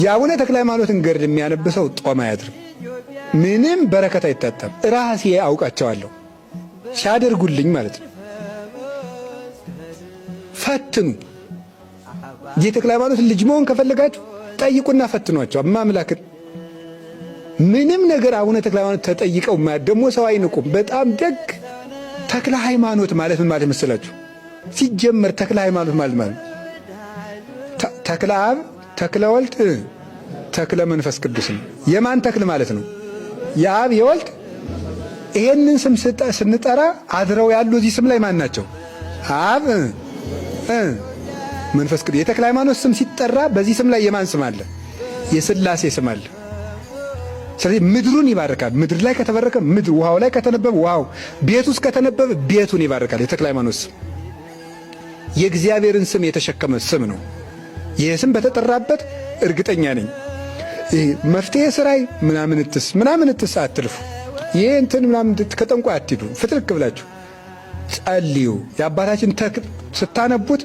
የአቡነ ተክለ ሃይማኖትን ገድል የሚያነብሰው ጦም አያድርም፣ ምንም በረከት አይታጣም። ራሴ አውቃቸዋለሁ ሲያደርጉልኝ ማለት ነው። ፈትኑ። የተክለ ሃይማኖትን ልጅ መሆን ከፈለጋችሁ ጠይቁና ፈትኗቸው። ማምላክን ምንም ነገር አቡነ ተክለ ሃይማኖት ተጠይቀው ደግሞ ሰው አይንቁም። በጣም ደግ ተክለ ሃይማኖት ማለት ምን ማለት መሰላችሁ? ሲጀመር ተክለ ሃይማኖት ማለት ተክለ አብ፣ ተክለ ወልድ፣ ተክለ መንፈስ ቅዱስ ነው። የማን ተክል ማለት ነው? የአብ የወልድ። ይሄንን ስም ስንጠራ አድረው ያሉ እዚህ ስም ላይ ማን ናቸው? አብ፣ መንፈስ ቅዱስ። የተክለ ሃይማኖት ስም ሲጠራ በዚህ ስም ላይ የማን ስም አለ? የሥላሴ ስም አለ። ስለዚህ ምድሩን ይባርካል። ምድር ላይ ከተበረከ ምድር፣ ውሃው ላይ ከተነበበ ውሃው፣ ቤት ውስጥ ከተነበበ ቤቱን ይባርካል። የተክለ ሃይማኖት ስም የእግዚአብሔርን ስም የተሸከመ ስም ነው። ይህ ስም በተጠራበት እርግጠኛ ነኝ መፍትሄ ስራይ ምናምንትስ አትልፉ። ይህ እንትን ምናምን ከጠንቋይ አትሂዱ። ፍትልክ ብላችሁ ጸልዩ። የአባታችን ተክል ስታነቡት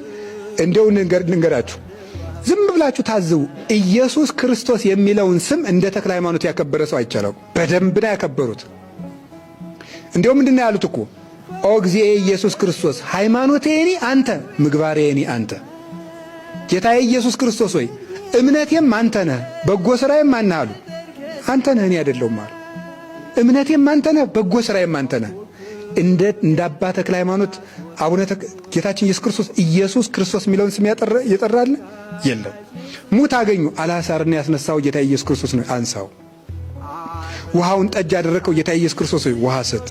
እንደው ንገራችሁ፣ ዝም ብላችሁ ታዝቡ። ኢየሱስ ክርስቶስ የሚለውን ስም እንደ ተክለ ሃይማኖት ያከበረ ሰው አይቻለው። በደንብ ነው ያከበሩት። እንደው ምንድነው ያሉት እኮ ኦ እግዚእ ኢየሱስ ክርስቶስ ሃይማኖቴኒ አንተ ምግባሬኒ አንተ። ጌታዬ ኢየሱስ ክርስቶስ ሆይ እምነቴም አንተ ነህ፣ በጎ ሥራዬም አንተ አሉ። አንተ ነህ፣ እኔ አይደለሁም አሉ። እምነቴም አንተ ነህ፣ በጎ ሥራዬም አንተ ነህ። እንደ አባ ተክለ ሃይማኖት አቡነ ጌታችን ኢየሱስ ክርስቶስ የሚለውን ስም ይጠራል? የለም። ሙት አገኙ፣ አልዓዛርን ያስነሳው ጌታ ኢየሱስ ክርስቶስ ነው፣ አንሳው። ውሃውን ጠጅ ያደረከው ጌታ ኢየሱስ ክርስቶስ ነው፣ ውሃ ስጥ።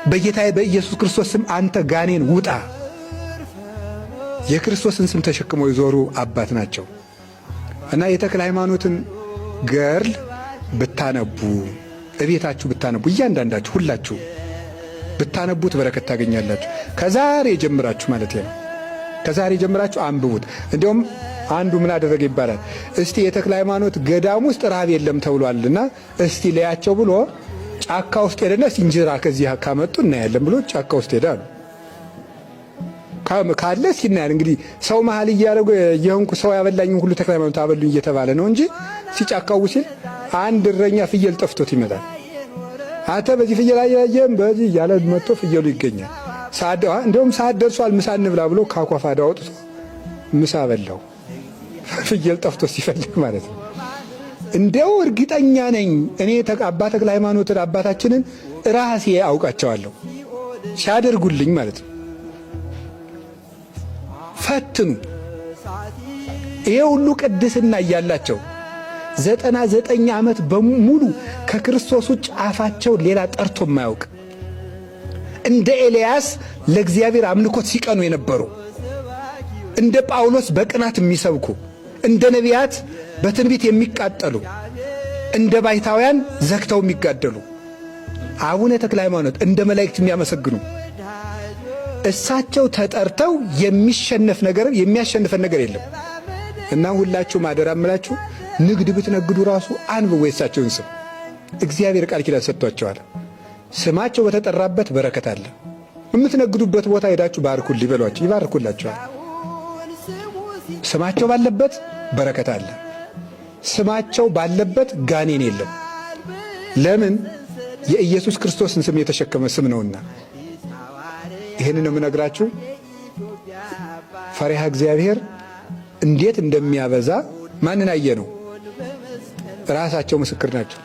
በጌታዬ በኢየሱስ ክርስቶስ ስም አንተ ጋኔን ውጣ። የክርስቶስን ስም ተሸክመው የዞሩ አባት ናቸው። እና የተክለ ሃይማኖትን ገድል ብታነቡ፣ እቤታችሁ ብታነቡ፣ እያንዳንዳችሁ ሁላችሁ ብታነቡት በረከት ታገኛላችሁ። ከዛሬ ጀምራችሁ ማለት ነው። ከዛሬ ጀምራችሁ አንብቡት። እንዲያውም አንዱ ምን አደረገ ይባላል፣ እስቲ የተክለ ሃይማኖት ገዳም ውስጥ ረሃብ የለም ተብሏልና እስቲ ለያቸው ብሎ ጫካ ውስጥ ሄደና እንጀራ ከዚህ ካመጡ እናያለን ብሎ ጫካ ውስጥ ሄዳሉ። ካለ ሲናያል እንግዲህ ሰው መሃል እያደረጉ የሆንኩ ሰው ያበላኝ ሁሉ ተክለ ሃይማኖት አበሉኝ እየተባለ ነው እንጂ ሲጫካው ሲል አንድ እረኛ ፍየል ጠፍቶት ይመጣል። አንተ በዚህ ፍየል አያየም በዚህ ያለ መጥቶ ፍየሉ ይገኛል። እንደውም ሰዓት ደርሷል ምሳ እንብላ ብሎ ካኳፋዳ አውጥቶ ምሳ በላው። ፍየል ጠፍቶ ሲፈልግ ማለት ነው። እንደው እርግጠኛ ነኝ እኔ አባ ተክለ ሃይማኖትን አባታችንን ራሴ አውቃቸዋለሁ ሲያደርጉልኝ ማለት ነው። ፈትኑ። ይሄ ሁሉ ቅድስና እያላቸው 99 ዓመት በሙሉ ከክርስቶስ ውጭ አፋቸው ሌላ ጠርቶ የማያውቅ እንደ ኤልያስ ለእግዚአብሔር አምልኮት ሲቀኑ የነበሩ፣ እንደ ጳውሎስ በቅናት የሚሰብኩ፣ እንደ ነቢያት በትንቢት የሚቃጠሉ፣ እንደ ባይታውያን ዘግተው የሚጋደሉ አቡነ ተክለ ሃይማኖት እንደ መላእክት የሚያመሰግኑ እሳቸው ተጠርተው የሚያሸንፈን ነገር የለም። እና ሁላችሁም አደራ እምላችሁ ንግድ ብትነግዱ ራሱ አንብቡ የእሳቸውን ስም። እግዚአብሔር ቃል ኪዳን ሰጥቷቸዋል። ስማቸው በተጠራበት በረከት አለ። የምትነግዱበት ቦታ ሄዳችሁ ባርኩልኝ በሏቸው፣ ይባርኩላችኋል። ስማቸው ባለበት በረከት አለ። ስማቸው ባለበት ጋኔን የለም። ለምን? የኢየሱስ ክርስቶስን ስም የተሸከመ ስም ነውና። ይህንን ነው የምነግራችሁ። ፈሪሃ እግዚአብሔር እንዴት እንደሚያበዛ ማንን አየ ነው? ራሳቸው ምስክር ናቸው።